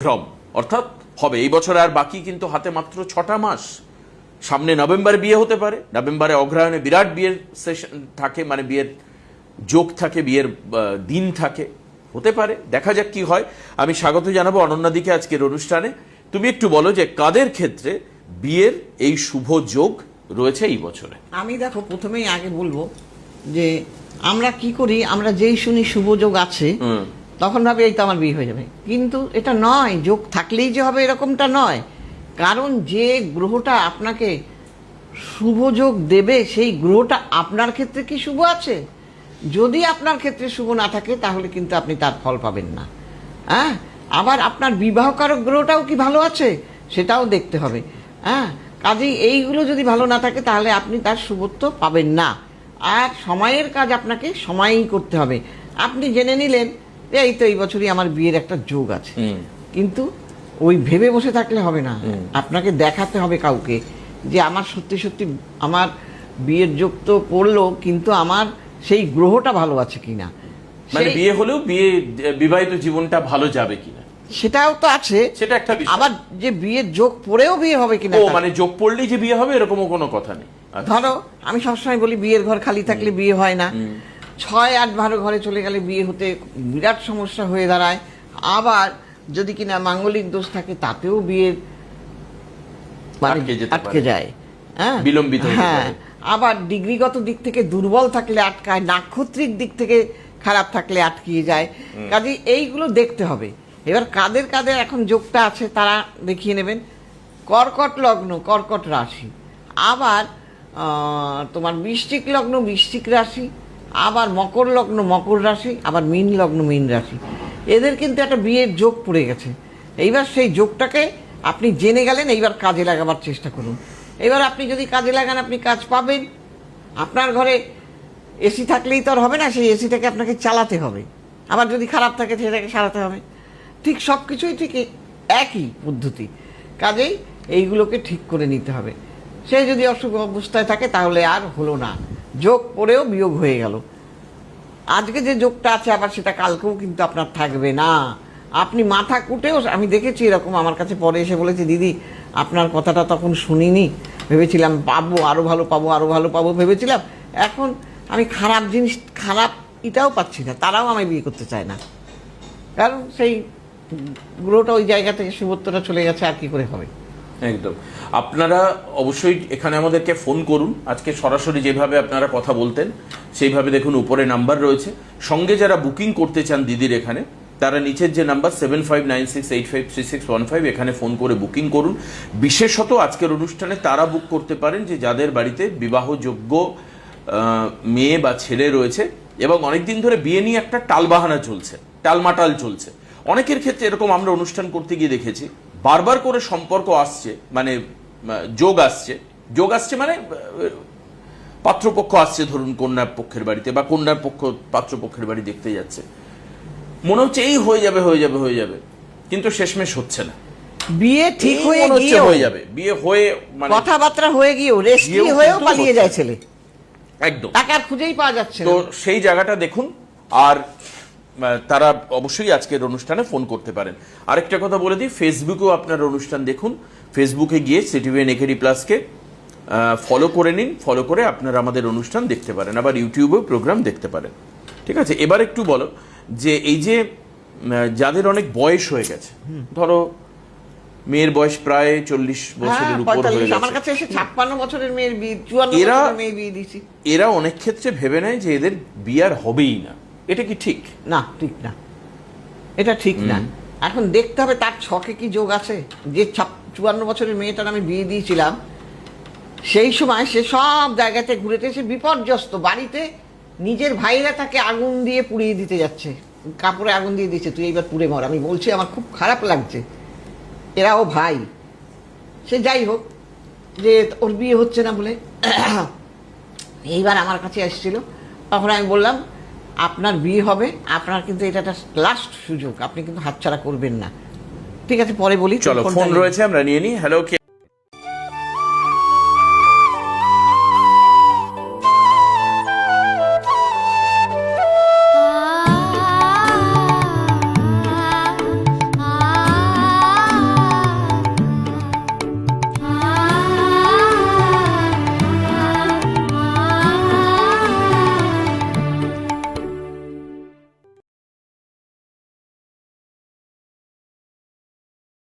ভ্রম অর্থাৎ হবে এই বছর, আর বাকি কিন্তু হাতে মাত্র 6টা মাস। সামনে নভেম্বরে বিয়ে হতে পারে, নভেম্বরে অগ্রহায়ণে বিরাট বিয়ের সেশন থাকে, মানে বিয়ের যোগ থাকে, বিয়ের দিন থাকে, হতে পারে, দেখা যাক কি হয়। আমি স্বাগত জানাবো অনন্যাদিকে আজকের অনুষ্ঠানে। তুমি একটু বলো যে কাদের ক্ষেত্রে বিয়ের এই শুভ যোগ রয়েছে এই বছরে। আমি দেখো প্রথমেই আগে বলবো যে আমরা কি করি, আমরা যেই শুনি শুভ যোগ আছে তখন ভাবি এই তো আমার বিয়ে হয়ে যাবে, কিন্তু এটা নয়। যোগ থাকলেই যে হবে এরকমটা নয়, কারণ যে গ্রহটা আপনাকে শুভ যোগ দেবে সেই গ্রহটা আপনার ক্ষেত্রে কি শুভ আছে। যদি আপনার ক্ষেত্রে শুভ না থাকে তাহলে কিন্তু আপনি তার ফল পাবেন না। হ্যাঁ, আবার আপনার বিবাহকারক গ্রহটাও কি ভালো আছে সেটাও দেখতে হবে। হ্যাঁ, কাজেই এইগুলো যদি ভালো না থাকে তাহলে আপনি তার শুভত্ব পাবেন না। আর সময়ের কাজ আপনাকে সময়ই করতে হবে। আপনি জেনে নিলেন যে এই তো এই বছরই আমার বিয়ের একটা যোগ আছে, কিন্তু ওই ভেবে বসে থাকলে হবে না। আপনাকে দেখাতে হবে কাউকে যে আমার সত্যি সত্যি আমার বিয়ের যোগ তো পড়লো, কিন্তু আমার সেই গ্রহটা ভালো আছে কিনা, মানে বিয়ে হলেও বিবাহিত জীবনটা ভালো যাবে কিনা সেটাও তো আছে, সেটা একটা বিষয়। আবার যে বিয়ের যোগ পড়েও বিয়ে হবে কিনা, মানে যোগ পড়লেই যে বিয়ে হবে এরকমও কোনো কথা নেই। ধরো আমি সবসময় বলি বিয়ের ঘর খালি থাকলে বিয়ে হয় না, 6-8-12 ঘরে চলে গেলে বিয়ে হতে বিরাট সমস্যা হয়ে দাঁড়ায়। আবার যদি কিনা মাঙ্গলিক দোষ থাকে তাতেও বিয়ের আটকে যায়, হ্যাঁ, বিলম্বিত। হ্যাঁ, আবার ডিগ্রিগত দিক থেকে দুর্বল থাকলে আটকায়, নাক্ষত্রিক দিক থেকে খারাপ থাকলে আটকিয়ে যায়। কাজে এইগুলো দেখতে হবে। এবার কাদের কাদের এখন যোগটা আছে তারা দেখিয়ে নেবেন। কর্কট লগ্ন, কর্কট রাশি, আবার তোমার বৃশ্চিক লগ্ন, বৃশ্চিক রাশি, আবার মকর লগ্ন, মকর রাশি, আবার মীন লগ্ন, মীন রাশি, এদের কিন্তু একটা বিয়ের যোগ পড়ে গেছে। এইবার সেই যোগটাকে আপনি জেনে গেলেন, এইবার কাজে লাগাবার চেষ্টা করুন। এবার আপনি যদি কাজে লাগান আপনি কাজ পাবেন। আপনার ঘরে এসি থাকলেই তো আর হবে না, সেই এসিটাকে আপনাকে চালাতে হবে। আবার যদি খারাপ থাকে সেটাকে সারাতে হবে। ঠিক সব কিছুই ঠিক একই পদ্ধতি। কাজেই এইগুলোকে ঠিক করে নিতে হবে। সে যদি অশুভ অবস্থায় থাকে তাহলে আর হলো না, যোগ পড়েও বিয়োগ হয়ে গেল। আজকে যে যোগটা আছে আবার সেটা কালকেও কিন্তু আপনার থাকবে না। আপনি মাথা কুটেও, আমি দেখেছি এরকম, আমার কাছে পরে এসে বলেছে দিদি আপনার কথাটা তখন শুনিনি, ভেবেছিলাম পাবো আরো ভালো পাবো, আরো ভালো পাবো ভেবেছিলাম, এখন আমি খারাপ জিনিস, খারাপ এটাও পাচ্ছি না, তারাও আমায় বিয়ে করতে চায় না, কারণ সেই গ্রহটা ওই জায়গা থেকে শুভত্বটা চলে গেছে, আর কি করে হবে। একদম। আপনারা অবশ্যই এখানে আমাদেরকে ফোন করুন। আজকে সরাসরি যেভাবে আপনারা কথা বলতেন সেইভাবে দেখুন উপরে নাম্বার রয়েছে। সঙ্গে যারা বুকিং করতে চান দিদির এখানে, তারা নিচের যে নাম্বার 7596853615 এখানে ফোন করে বুকিং করুন। বিশেষত আজকের অনুষ্ঠানে তারা বুক করতে পারেন যে যাদের বাড়িতে বিবাহযোগ্য মেয়ে বা ছেলে রয়েছে এবং অনেকদিন ধরে বিয়ে নিয়ে একটা টালবাহানা চলছে, টালমাটাল চলছে। অনেকের ক্ষেত্রে এরকম আমরা অনুষ্ঠান করতে গিয়ে দেখেছি, বারবার করে সম্পর্ক আসছে, মানে যোগ আসছে মানে পাত্রপক্ষ আসছে, ধরুন কন্যার পক্ষের বাড়িতে, বা কন্যার পক্ষ পাত্রপক্ষের বাড়ি দেখতে যাচ্ছে, মনে হচ্ছে এই হয়ে যাবে, কিন্তু শেষমেশ হচ্ছে না। বিয়ে ঠিক হয়ে যাবে, বিয়ে হয়ে মানে কথাবার্তা হয়ে গিয়েও রেস্ট্রি হয়েও পালিয়ে যায় ছেলে, একদম টাকা খুঁজেই পাওয়া যাচ্ছে তো না। সেই জায়গাটা দেখুন। আর তারা অবশ্যই আজকের অনুষ্ঠানে ফোন করতে পারেন। আরেকটা কথা বলে দিই, ফেসবুকেও আপনার অনুষ্ঠান দেখুন। ফেসবুকে গিয়ে সিটিভিএন একেডি প্লাসকে ফলো করে নিন, ফলো করে আপনারা আমাদের অনুষ্ঠান দেখতে পারেন, আবার ইউটিউবেও প্রোগ্রাম দেখতে পারেন। ঠিক আছে, এবার একটু বলো যে এই যে যাদের অনেক বয়স হয়ে গেছে, ধরো মেয়ের বয়স প্রায় 40 বছরের উপর হয়ে গেছে, আমার কাছে এসে 56 বছরের মেয়ের বিয়ে, 54 বছরের মেয়ে বিয়ে দিয়েছি, এরা অনেক ক্ষেত্রে ভেবে নেয় যে এদের বিয়ার হবেই না। এটা কি ঠিক? না, ঠিক না, এটা ঠিক না। এখন দেখতে হবে তার ছকে কি যোগ আছে। যে 54 বছরের মেয়েটার আমি বিয়ে দিয়েছিলাম, সেই সময় সে সব জায়গাতে ঘুরেতে, সে বিপর্যস্ত, বাড়িতে নিজের ভাইরা তাকে আগুন দিয়ে পুড়িয়ে দিতে যাচ্ছে, কাপড়ে আগুন দিয়ে দিচ্ছে, তুই এইবার পুড়ে মর। আমি বলছি আমার খুব খারাপ লাগছে, এরাও ভাই। সে যাই হোক, যে ওর বিয়ে হচ্ছে না বলে এইবার আমার কাছে এসেছিল, তখন আমি বললাম আপনার বিয়ে হবে, আপনার কিন্তু এটা একটা লাস্ট সুযোগ, আপনি কিন্তু হাতছাড়া করবেন না। ঠিক আছে, পরে বলি। চলো, ফোন রয়েছে, আমরা নিয়ে নিই। হ্যালো, কে